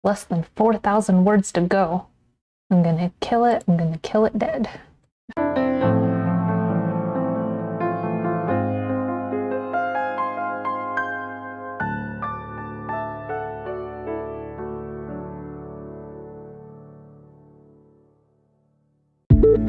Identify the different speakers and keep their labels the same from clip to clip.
Speaker 1: Less than 4,000 words to go. I'm gonna kill it. I'm gonna kill it dead.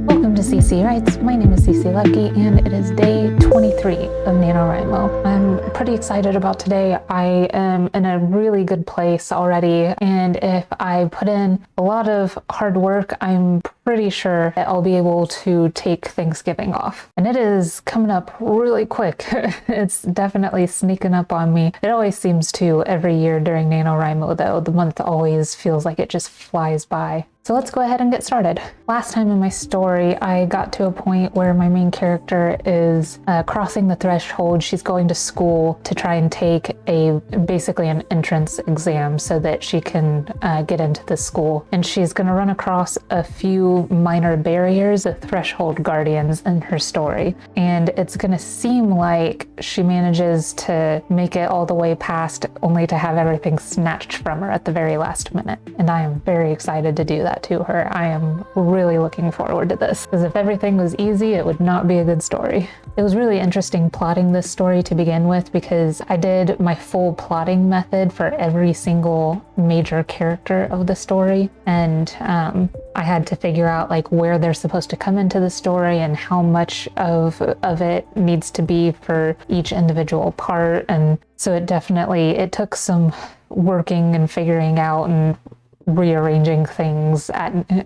Speaker 1: Welcome to CC Writes. My name is CC Lucky, and it is day 23 of Nanowrimo. I'm pretty excited about today. I am in a really good place already, and if I put in a lot of hard work, I'm pretty sure that I'll be able to take Thanksgiving off. And it is coming up really quick. It's definitely sneaking up on me. It always seems to every year during NaNoWriMo, though. The month always feels like it just flies by. So let's go ahead and get started. Last time in my story, I got to a point where my main character is crossing the threshold. She's going to school to try and take basically an entrance exam so that she can get into the school. And she's going to run across a few minor barriers, the threshold guardians in her story. And it's going to seem like she manages to make it all the way past only to have everything snatched from her at the very last minute. And I am very excited to do that to her. I am really looking forward to this, because if everything was easy, it would not be a good story. It was really interesting plotting this story to begin with, because I did my full plotting method for every single major character of the story, and I had to figure out like where they're supposed to come into the story and how much of it needs to be for each individual part. And so it took some working and figuring out and rearranging things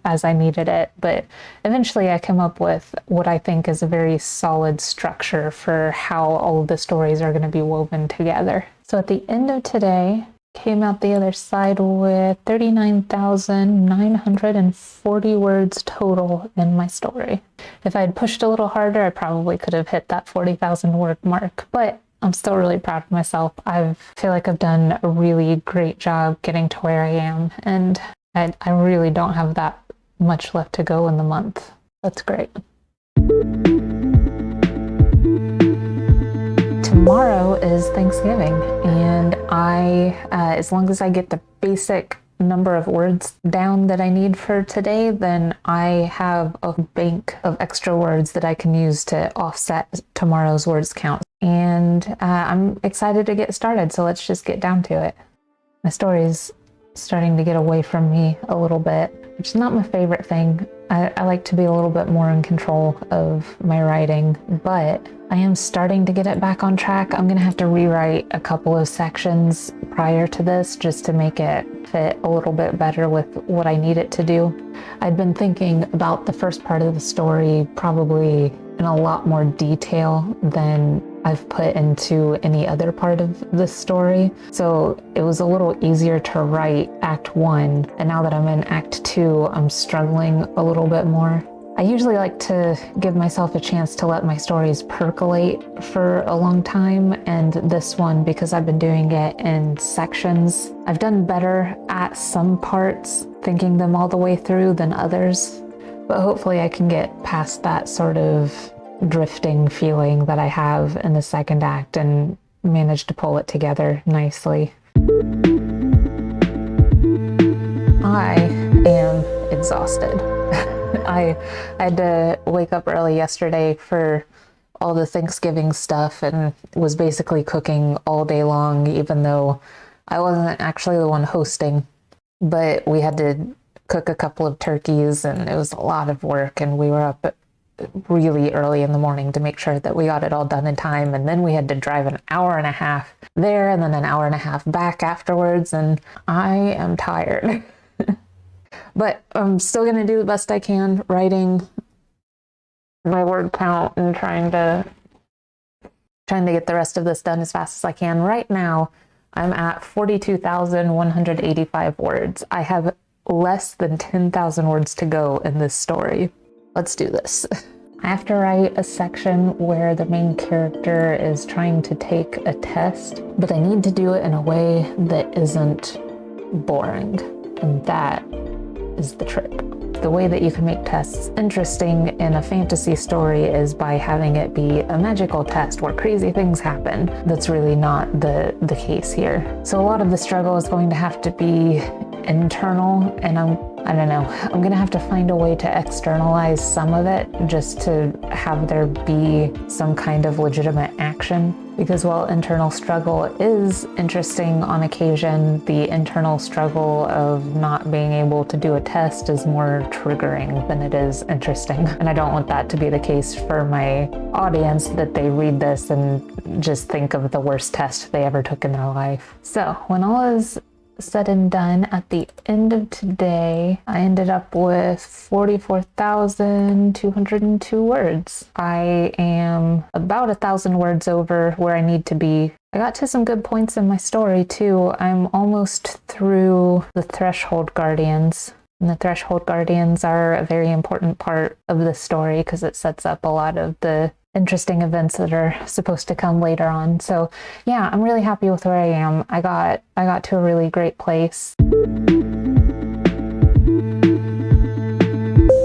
Speaker 1: as I needed it, but eventually I came up with what I think is a very solid structure for how all of the stories are going to be woven together. So at the end of today, came out the other side with 39,940 words total in my story. If I had pushed a little harder, I probably could have hit that 40,000 word mark, but I'm still really proud of myself. I feel like I've done a really great job getting to where I am, and I really don't have that much left to go in the month. That's great. Tomorrow is Thanksgiving, and as long as I get the basic number of words down that I need for today, then I have a bank of extra words that I can use to offset tomorrow's words count. And I'm excited to get started, so let's just get down to it. My story's starting to get away from me a little bit, which is not my favorite thing. I like to be a little bit more in control of my writing, but I am starting to get it back on track. I'm gonna have to rewrite a couple of sections prior to this just to make it fit a little bit better with what I need it to do. I'd been thinking about the first part of the story probably in a lot more detail than I've put into any other part of the story. So it was a little easier to write Act 1, and now that I'm in Act 2, I'm struggling a little bit more. I usually like to give myself a chance to let my stories percolate for a long time, and this one, because I've been doing it in sections, I've done better at some parts, thinking them all the way through, than others. But hopefully I can get past that sort of drifting feeling that I have in the second act and manage to pull it together nicely. I am exhausted. I had to wake up early yesterday for all the Thanksgiving stuff and was basically cooking all day long, even though I wasn't actually the one hosting. But we had to cook a couple of turkeys, and it was a lot of work, and we were up really early in the morning to make sure that we got it all done in time. And then we had to drive an hour and a half there and then an hour and a half back afterwards, and I am tired. But I'm still going to do the best I can, writing my word count and trying to get the rest of this done as fast as I can. Right now, I'm at 42,185 words. I have less than 10,000 words to go in this story. Let's do this. I have to write a section where the main character is trying to take a test, but I need to do it in a way that isn't boring. And that is the trick. The way that you can make tests interesting in a fantasy story is by having it be a magical test where crazy things happen. That's really not the case here. So a lot of the struggle is going to have to be internal, and I don't know, I'm gonna have to find a way to externalize some of it just to have there be some kind of legitimate action. Because while internal struggle is interesting on occasion, the internal struggle of not being able to do a test is more triggering than it is interesting. And I don't want that to be the case for my audience, that they read this and just think of the worst test they ever took in their life. So when all is said and done, at the end of today, I ended up with 44,202 words. I am about 1,000 words over where I need to be. I got to some good points in my story too. I'm almost through the Threshold Guardians. And the Threshold Guardians are a very important part of the story because it sets up a lot of the interesting events that are supposed to come later on. So yeah, I'm really happy with where I am. I got to a really great place. I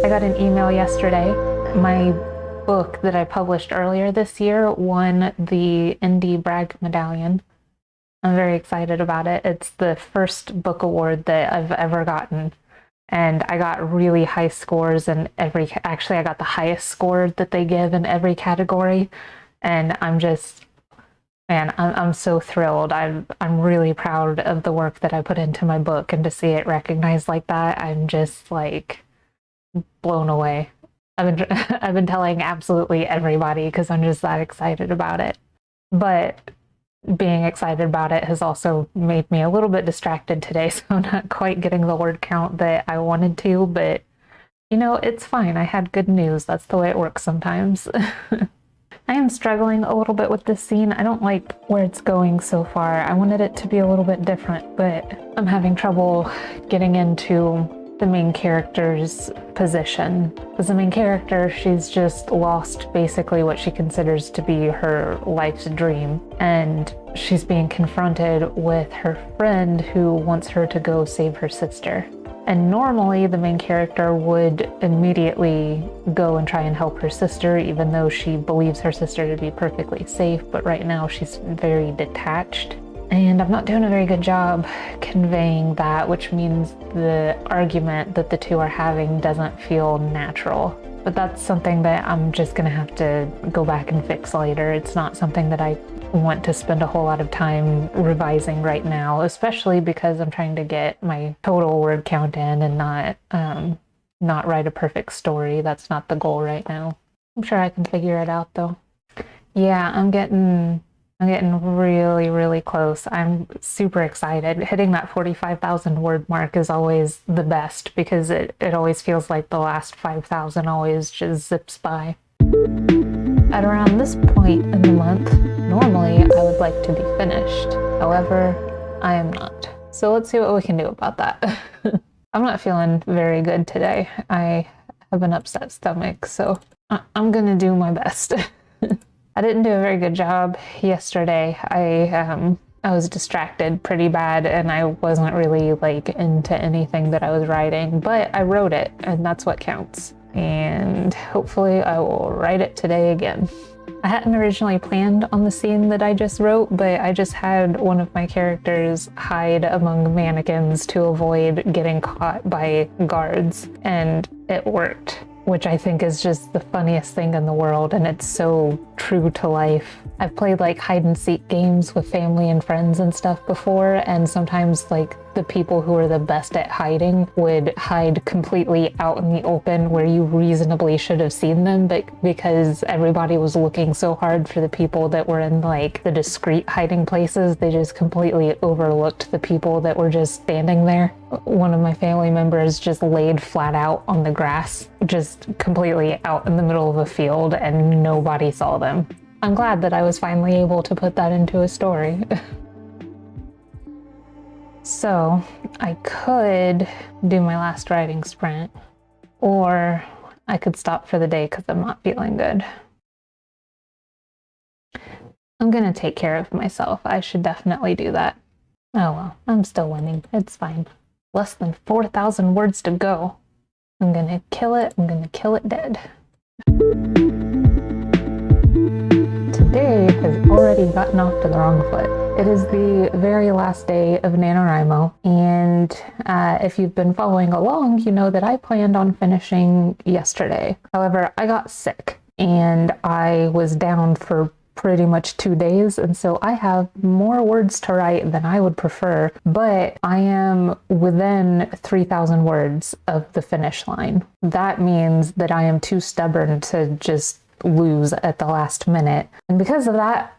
Speaker 1: got an email yesterday. My book that I published earlier this year won the Indie Bragg Medallion. I'm very excited about it. It's the first book award that I've ever gotten. And I got really high scores in actually I got the highest score that they give in every category. And I'm so thrilled. I'm really proud of the work that I put into my book, and to see it recognized like that, I'm just like blown away. I've been telling absolutely everybody because I'm just that excited about it. But being excited about it has also made me a little bit distracted today, so I'm not quite getting the word count that I wanted to, but you know, it's fine. I had good news. That's the way it works sometimes. I am struggling a little bit with this scene. I don't like where it's going so far. I wanted it to be a little bit different, but I'm having trouble getting into the main character's position. As the main character, she's just lost basically what she considers to be her life's dream, and she's being confronted with her friend who wants her to go save her sister. And normally the main character would immediately go and try and help her sister, even though she believes her sister to be perfectly safe, but right now she's very detached. And I'm not doing a very good job conveying that, which means the argument that the two are having doesn't feel natural. But that's something that I'm just gonna have to go back and fix later. It's not something that I want to spend a whole lot of time revising right now, especially because I'm trying to get my total word count in and not write a perfect story. That's not the goal right now. I'm sure I can figure it out though. Yeah, I'm getting really, really close. I'm super excited. Hitting that 45,000 word mark is always the best because it always feels like the last 5,000 always just zips by. At around this point in the month, normally I would like to be finished. However, I am not. So let's see what we can do about that. I'm not feeling very good today. I have an upset stomach, so I'm gonna do my best. I didn't do a very good job yesterday. I was distracted pretty bad, and I wasn't really like into anything that I was writing, but I wrote it, and that's what counts. And hopefully I will write it today again. I hadn't originally planned on the scene that I just wrote, but I just had one of my characters hide among mannequins to avoid getting caught by guards, and it worked, which I think is just the funniest thing in the world, and it's so true to life. I've played like hide and seek games with family and friends and stuff before, and sometimes like the people who are the best at hiding would hide completely out in the open where you reasonably should have seen them, but because everybody was looking so hard for the people that were in like the discreet hiding places, they just completely overlooked the people that were just standing there. One of my family members just laid flat out on the grass, just completely out in the middle of a field, and nobody saw them. I'm glad that I was finally able to put that into a story. So I could do my last writing sprint, or I could stop for the day because I'm not feeling good. I'm gonna take care of myself. I should definitely do that. Oh well, I'm still winning. It's fine. Less than 4,000 words to go. I'm gonna kill it. I'm gonna kill it dead. Today has already already gotten off to the wrong foot. It is the very last day of Nanowrimo, and if you've been following along, you know that I planned on finishing yesterday. However, I got sick and I was down for pretty much 2 days, and so I have more words to write than I would prefer, but I am within 3,000 words of the finish line. That means that I am too stubborn to just lose at the last minute, and because of that,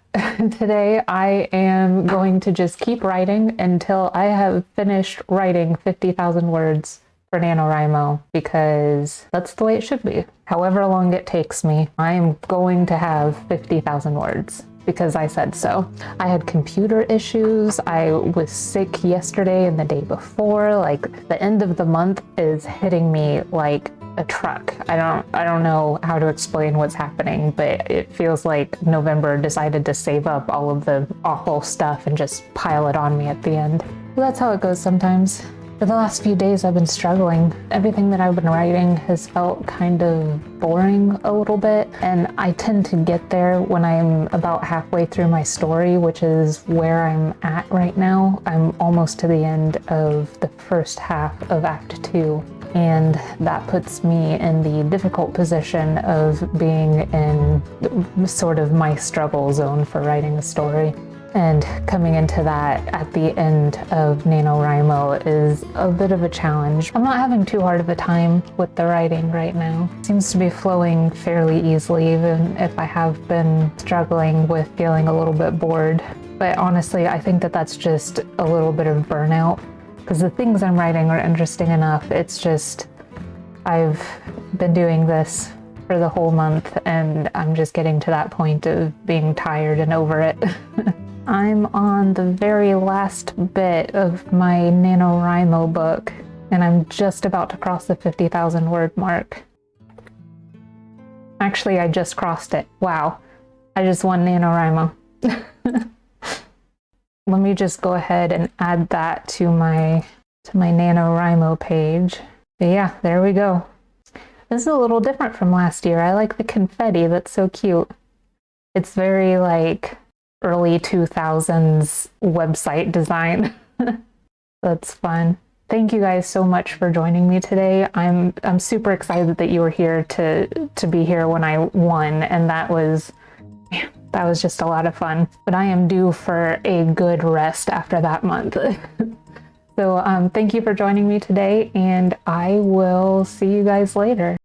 Speaker 1: today I am going to just keep writing until I have finished writing 50,000 words for Nanowrimo, because that's the way it should be. However long it takes me, I'm going to have 50,000 words because I said so. I had computer issues. I was sick yesterday and the day before. Like, the end of the month is hitting me like a truck. I don't know how to explain what's happening, but it feels like November decided to save up all of the awful stuff and just pile it on me at the end. Well, that's how it goes sometimes. For the last few days, I've been struggling. Everything that I've been writing has felt kind of boring a little bit, and I tend to get there when I'm about halfway through my story, which is where I'm at right now. I'm almost to the end of the first half of Act 2, and that puts me in the difficult position of being in sort of my struggle zone for writing a story. And coming into that at the end of Nanowrimo is a bit of a challenge. I'm not having too hard of a time with the writing right now. It seems to be flowing fairly easily, even if I have been struggling with feeling a little bit bored. But honestly, I think that that's just a little bit of burnout, because the things I'm writing are interesting enough. It's just, I've been doing this for the whole month, and I'm just getting to that point of being tired and over it. I'm on the very last bit of my Nanowrimo book, and I'm just about to cross the 50,000 word mark. Actually, I just crossed it. Wow. I just won Nanowrimo. Let me just go ahead and add that to my Nanowrimo page. But yeah, there we go. This is a little different from last year. I like the confetti. That's so cute. It's very like early 2000s website design. That's fun. Thank you guys so much for joining me today. I'm super excited that you were here to be here when I won, and that was just a lot of fun. But I am due for a good rest after that month. So thank you for joining me today, and I will see you guys later.